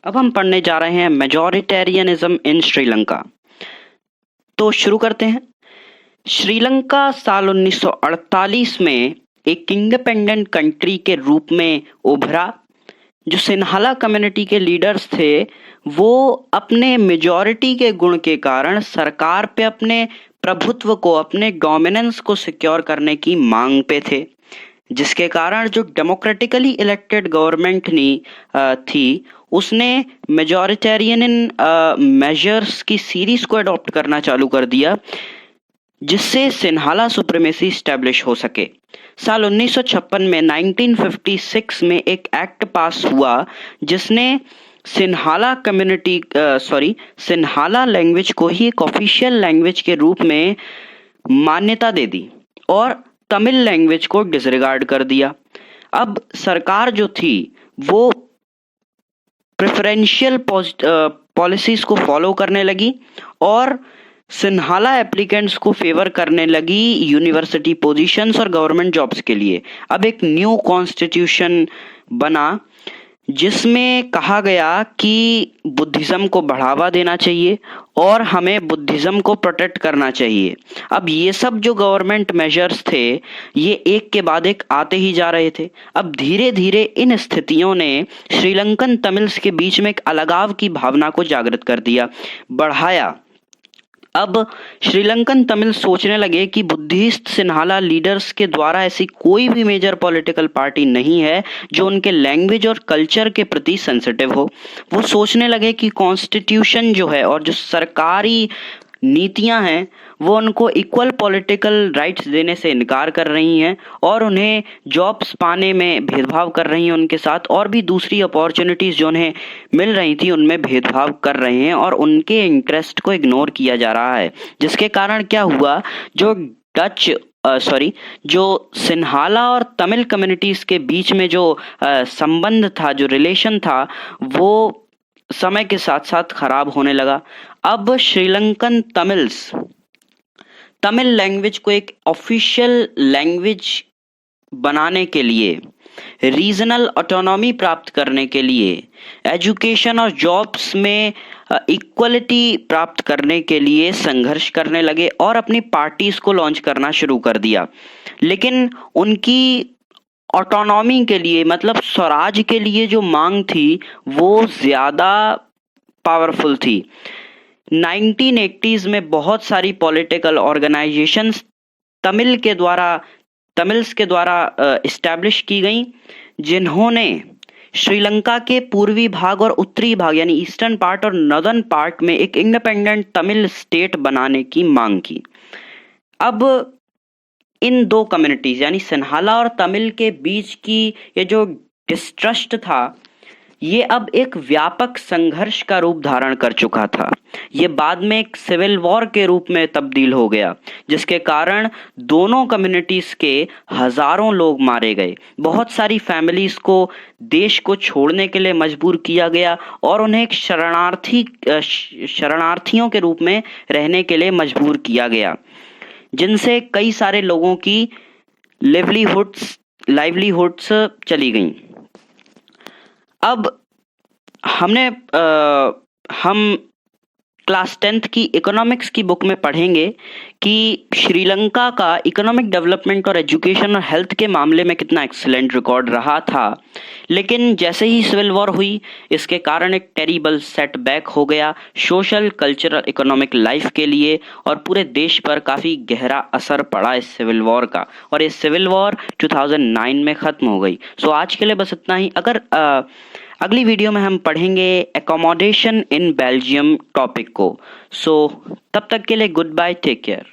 अब हम पढ़ने जा रहे हैं मेजॉरिटेरियनिज्म इन श्रीलंका। तो शुरू करते हैं। श्रीलंका साल 1948 में एक इंडिपेंडेंट कंट्री के रूप में उभरा। जो सिन्हाला कम्युनिटी के लीडर्स थे वो अपने मेजॉरिटी के गुण के कारण सरकार पे अपने प्रभुत्व को, अपने डोमिनेंस को सिक्योर करने की मांग पे थे, जिसके कारण जो डेमोक्रेटिकली इलेक्टेड गवर्नमेंट थी उसने मेजॉरिटेरियन मेजर्स की सीरीज को अडॉप्ट करना चालू कर दिया, जिससे सिन्हाला सुप्रीमेसी स्टैब्लिश हो सके। साल 1956 में 1956 में एक एक्ट पास हुआ जिसने सिन्हाला लैंग्वेज को ही एक ऑफिशियल लैंग्वेज के रूप में मान्यता दे दी और तमिल लैंग्वेज को डिसरिगार्ड कर दिया। अब सरकार जो थी वो प्रेफरेंशियल पॉलिसीज को फॉलो करने लगी और सिन्हाला एप्लीकेंट्स को फेवर करने लगी यूनिवर्सिटी पोजीशंस और गवर्नमेंट जॉब्स के लिए। अब एक न्यू कॉन्स्टिट्यूशन बना जिसमें कहा गया कि बुद्धिज्म को बढ़ावा देना चाहिए और हमें बुद्धिज्म को प्रोटेक्ट करना चाहिए। अब ये सब जो गवर्नमेंट मेजर्स थे ये एक के बाद एक आते ही जा रहे थे। अब धीरे धीरे इन स्थितियों ने श्रीलंकन तमिल्स के बीच में एक अलगाव की भावना को जागृत कर दिया, बढ़ाया। अब श्रीलंकन तमिल सोचने लगे कि बुद्धिस्ट सिन्हाला लीडर्स के द्वारा ऐसी कोई भी मेजर पॉलिटिकल पार्टी नहीं है जो उनके लैंग्वेज और कल्चर के प्रति सेंसिटिव हो। वो सोचने लगे कि कॉन्स्टिट्यूशन जो है और जो सरकारी नीतियां हैं वो उनको इक्वल पॉलिटिकल राइट्स देने से इनकार कर रही हैं और उन्हें जॉब्स पाने में भेदभाव कर रही हैं उनके साथ, और भी दूसरी अपॉर्चुनिटीज़ जो उन्हें मिल रही थी उनमें भेदभाव कर रहे हैं और उनके इंटरेस्ट को इग्नोर किया जा रहा है। जिसके कारण क्या हुआ, जो सिन्हाला और तमिल कम्युनिटीज़ के बीच में जो संबंध था, जो रिलेशन था, वो समय के साथ साथ खराब होने लगा। अब श्रीलंकन तमिल्स तमिल लैंग्वेज को एक ऑफिशियल लैंग्वेज बनाने के लिए, रीजनल ऑटोनॉमी प्राप्त करने के लिए, एजुकेशन और जॉब्स में इक्वलिटी प्राप्त करने के लिए संघर्ष करने लगे और अपनी पार्टीज को लॉन्च करना शुरू कर दिया। लेकिन उनकी ऑटोनॉमी के लिए, मतलब स्वराज के लिए जो मांग थी वो ज़्यादा पावरफुल थी। 1980s में बहुत सारी पॉलिटिकल ऑर्गेनाइजेशंस तमिल्स के द्वारा इस्टेब्लिश की गई, जिन्होंने श्रीलंका के पूर्वी भाग और उत्तरी भाग यानी ईस्टर्न पार्ट और नॉर्दर्न पार्ट में एक इंडिपेंडेंट तमिल स्टेट बनाने की मांग की। अब इन दो कम्युनिटीज यानी सिन्हाला और तमिल के बीच की ये जो डिस्ट्रस्ट था ये अब एक व्यापक संघर्ष का रूप धारण कर चुका था। ये बाद में एक सिविल वॉर के रूप में तब्दील हो गया, जिसके कारण दोनों कम्युनिटीज के हजारों लोग मारे गए, बहुत सारी फैमिलीज को देश को छोड़ने के लिए मजबूर किया गया और उन्हें एक शरणार्थियों के रूप में रहने के लिए मजबूर किया गया, जिनसे कई सारे लोगों की लाइवलीहुड्स चली गईं। अब हम क्लास 10th की इकोनॉमिक्स की बुक में पढ़ेंगे कि श्रीलंका का इकोनॉमिक डेवलपमेंट और एजुकेशन और हेल्थ के मामले में कितना एक्सीलेंट रिकॉर्ड रहा था। लेकिन जैसे ही सिविल वॉर हुई इसके कारण एक टेरिबल सेटबैक हो गया सोशल, कल्चरल, इकोनॉमिक लाइफ के लिए, और पूरे देश पर काफ़ी गहरा असर पड़ा इस सिविल वॉर का, और ये सिविल वॉर 2009 में ख़त्म हो गई। सो आज के लिए बस इतना ही। अगली वीडियो में हम पढ़ेंगे एकोमोडेशन इन बेल्जियम टॉपिक को। सो तब तक के लिए गुड बाय, टेक केयर।